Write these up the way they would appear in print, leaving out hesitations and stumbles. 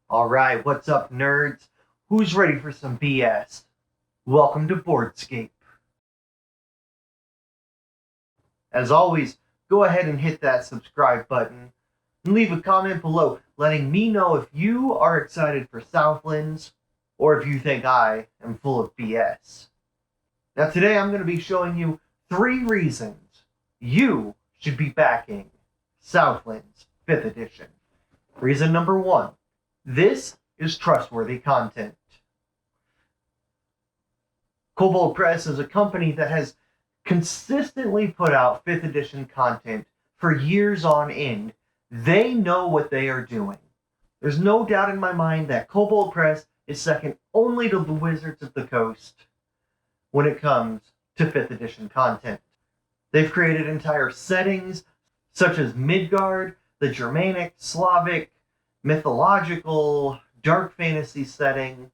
Alright, what's up, nerds? Who's ready for some BS? Welcome to Boardscape. As always, go ahead and hit that subscribe button and leave a comment below letting me know if you are excited for Southlands or if you think I am full of BS. Now today I'm going to be showing you 3 reasons you should be backing Southlands 5th edition. Reason number 1. This is trustworthy content. Kobold Press is a company that has consistently put out 5th edition content for years on end. They know what they are doing. There's no doubt in my mind that Kobold Press is second only to the Wizards of the Coast when it comes to 5th edition content. They've created entire settings such as Midgard, the Germanic, Slavic, mythological, dark fantasy setting.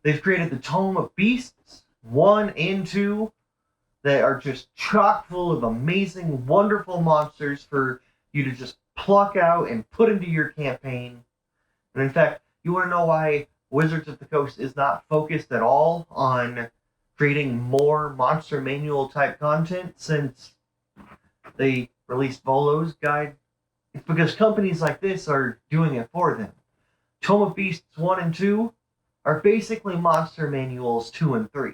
They've created the Tome of Beasts 1 and 2 that are just chock full of amazing, wonderful monsters for you to just pluck out and put into your campaign. And in fact, you want to know why Wizards of the Coast is not focused at all on creating more monster manual type content since they released Volo's guide? It's because companies like this are doing it for them. Tome of Beasts 1 and 2 are basically monster manuals 2 and 3.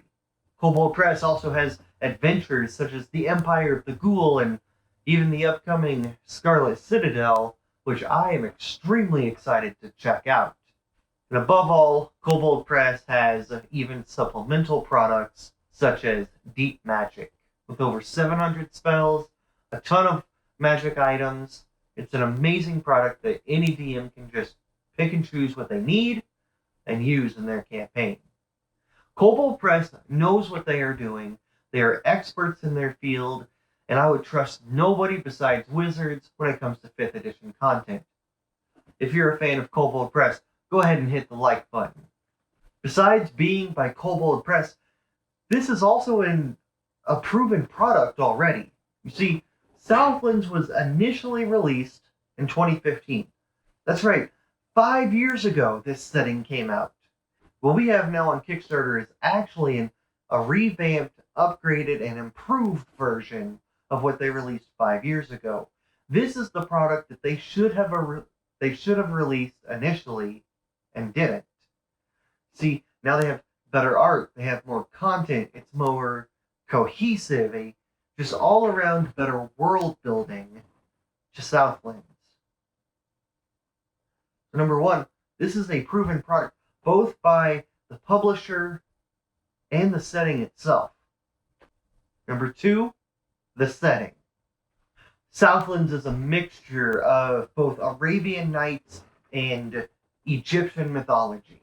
Kobold Press also has adventures such as the Empire of the Ghoul and even the upcoming Scarlet Citadel, which I am extremely excited to check out. And above all, Kobold Press has even supplemental products such as Deep Magic, with over 700 spells, a ton of magic items. It's an amazing product that any DM can just pick and choose what they need and use in their campaign. Kobold Press knows what they are doing. They are experts in their field, and I would trust nobody besides Wizards when it comes to 5th edition content. If you're a fan of Kobold Press, go ahead and hit the like button. Besides being by Kobold Press, this is also a proven product already. You see, Southlands was initially released in 2015. That's right, 5 years ago this setting came out. What we have now on Kickstarter is actually a revamped, upgraded, and improved version of what they released 5 years ago. This is the product that they should have released initially and didn't. See, now they have better art, they have more content, it's more cohesive, just all around better world building to Southlands. So number 1, this is a proven product, both by the publisher and the setting itself. Number 2, the setting. Southlands is a mixture of both Arabian Nights and Egyptian mythology.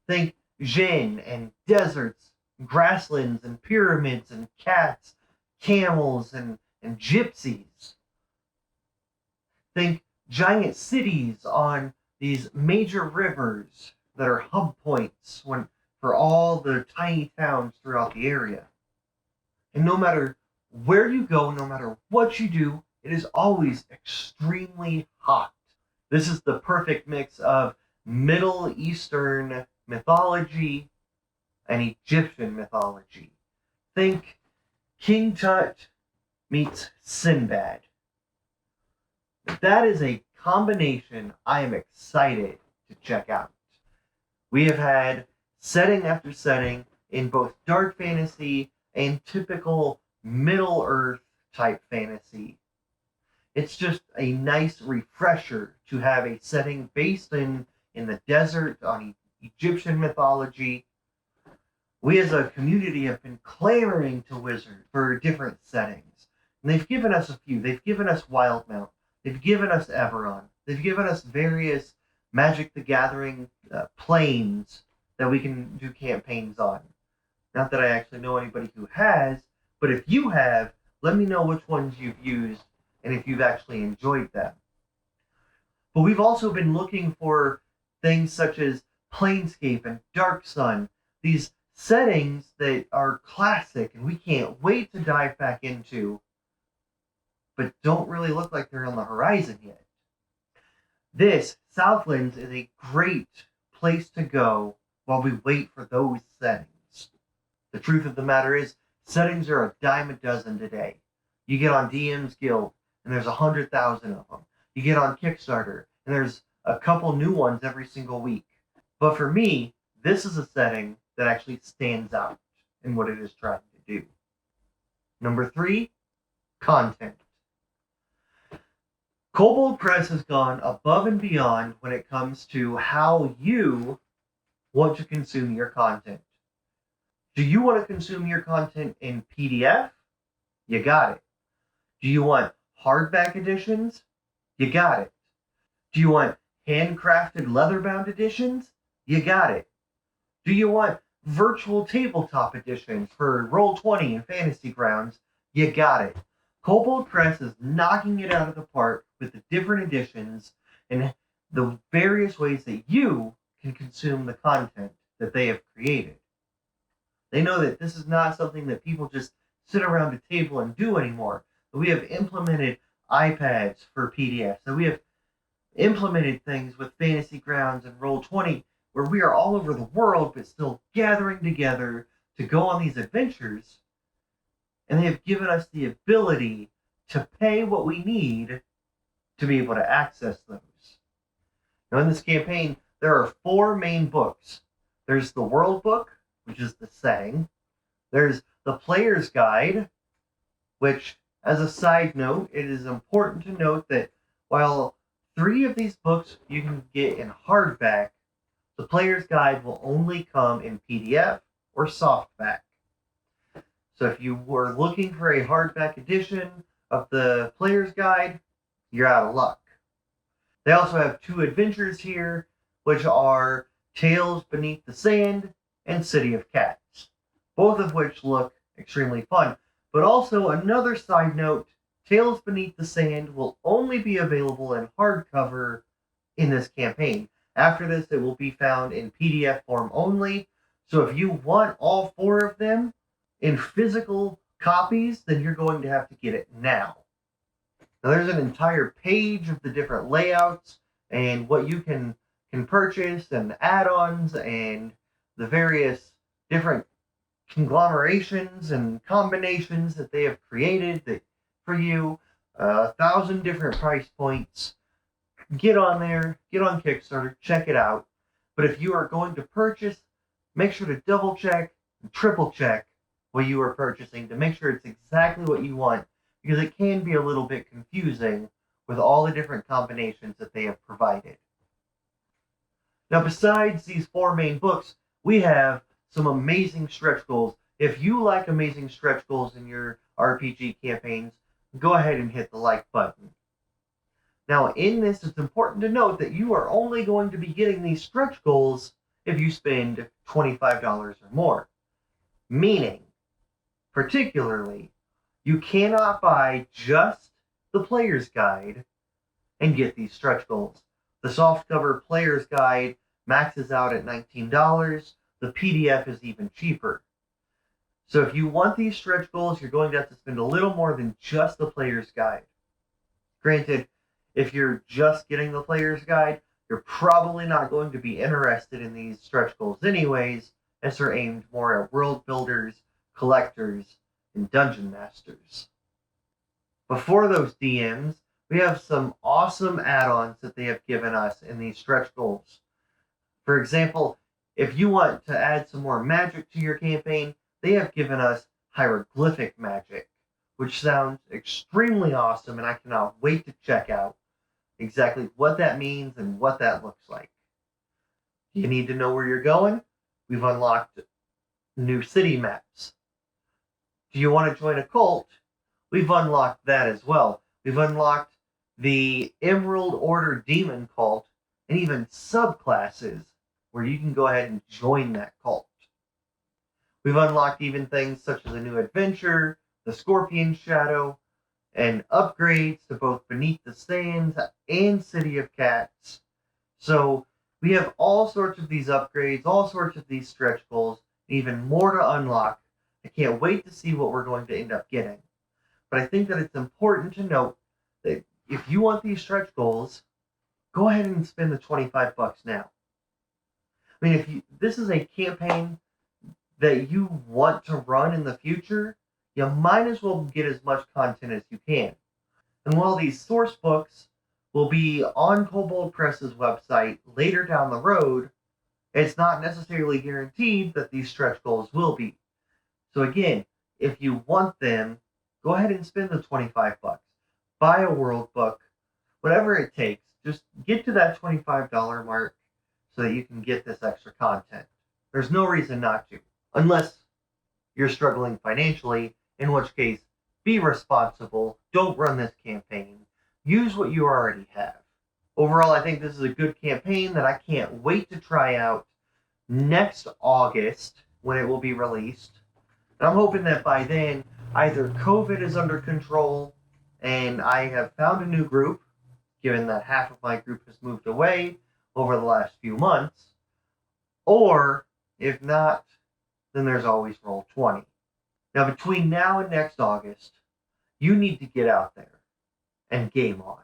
Think Jinn and deserts, grasslands and pyramids and cats, camels and gypsies. Think giant cities on these major rivers that are hub points for all the tiny towns throughout the area. And no matter where you go, no matter what you do, it is always extremely hot. This is the perfect mix of Middle Eastern mythology and Egyptian mythology. Think King Tut meets Sinbad. That is a combination I am excited to check out. We have had setting after setting in both dark fantasy and typical Middle Earth type fantasy. It's just a nice refresher to have a setting based in the desert on Egyptian mythology. We as a community have been clamoring to Wizards for different settings. And they've given us a few. They've given us Wildmount. They've given us Everon. They've given us various Magic the Gathering planes that we can do campaigns on. Not that I actually know anybody who has, but if you have, let me know which ones you've used and if you've actually enjoyed them. But we've also been looking for things such as Planescape and Dark Sun, these settings that are classic and we can't wait to dive back into, but don't really look like they're on the horizon yet. This Southlands is a great place to go while we wait for those settings. The truth of the matter is, settings are a dime a dozen today. You get on DM's Guild, and there's 100,000 of them. You get on Kickstarter, and there's a couple new ones every single week. But for me, this is a setting that actually stands out in what it is trying to do. Number 3, content. Kobold Press has gone above and beyond when it comes to how you want to consume your content. Do you want to consume your content in PDF? You got it. Do you want hardback editions? You got it. Do you want handcrafted leather-bound editions? You got it. Do you want virtual tabletop editions for Roll20 and Fantasy Grounds? You got it. Kobold Press is knocking it out of the park with the different editions and the various ways that you can consume the content that they have created. They know that this is not something that people just sit around a table and do anymore. That we have implemented iPads for PDFs. That we have implemented things with Fantasy Grounds and Roll20 where we are all over the world but still gathering together to go on these adventures. And they have given us the ability to pay what we need to be able to access those. Now in this campaign, there are 4 main books. There's the World Book, which is the setting. There's the Player's Guide, which, as a side note, it is important to note that while 3 of these books you can get in hardback, the Player's Guide will only come in PDF or softback. So if you were looking for a hardback edition of the Player's Guide, you're out of luck. They also have 2 adventures here, which are Tales Beneath the Sand and City of Cats, both of which look extremely fun. But also, another side note, Tales Beneath the Sand will only be available in hardcover in this campaign. After this, it will be found in PDF form only. So if you want all 4 of them in physical copies, then you're going to have to get it now. Now there's an entire page of the different layouts and what you can purchase and add-ons and the various different conglomerations and combinations that they have created that for you, 1,000 different price points. Get on there, get on Kickstarter, check it out. But if you are going to purchase, make sure to double check and triple check what you are purchasing to make sure it's exactly what you want, because it can be a little bit confusing with all the different combinations that they have provided. Now, besides these 4 main books, we have some amazing stretch goals. If you like amazing stretch goals in your RPG campaigns, go ahead and hit the like button. Now, in this, it's important to note that you are only going to be getting these stretch goals if you spend $25 or more. Meaning, particularly, you cannot buy just the Player's Guide and get these stretch goals. The softcover Player's Guide maxes out at $19. The PDF is even cheaper. So if you want these stretch goals, you're going to have to spend a little more than just the Player's Guide. Granted, if you're just getting the Player's Guide, you're probably not going to be interested in these stretch goals anyways, as they're aimed more at world builders, collectors, and dungeon masters. Before those DMs, we have some awesome add-ons that they have given us in these stretch goals. For example, if you want to add some more magic to your campaign, they have given us hieroglyphic magic, which sounds extremely awesome, and I cannot wait to check out exactly what that means and what that looks like. Do you need to know where you're going? We've unlocked new city maps. Do you want to join a cult? We've unlocked that as well. We've unlocked the Emerald Order Demon Cult and even subclasses where you can go ahead and join that cult. We've unlocked even things such as a new adventure, the Scorpion Shadow, and upgrades to both Beneath the Sands and City of Cats. So we have all sorts of these upgrades, all sorts of these stretch goals, and even more to unlock. I can't wait to see what we're going to end up getting. But I think that it's important to note that if you want these stretch goals, go ahead and spend the $25 now. I mean, if this is a campaign that you want to run in the future, you might as well get as much content as you can. And while these source books will be on Kobold Press's website later down the road, it's not necessarily guaranteed that these stretch goals will be. So again, if you want them, go ahead and spend the $25. Buy a world book, whatever it takes. Just get to that $25 mark so that you can get this extra content. There's no reason not to, unless you're struggling financially, in which case, be responsible. Don't run this campaign. Use what you already have. Overall, I think this is a good campaign that I can't wait to try out next August when it will be released. And I'm hoping that by then, either COVID is under control and I have found a new group, given that half of my group has moved away over the last few months, or if not, then there's always Roll20. Now, between now and next August, you need to get out there and game on.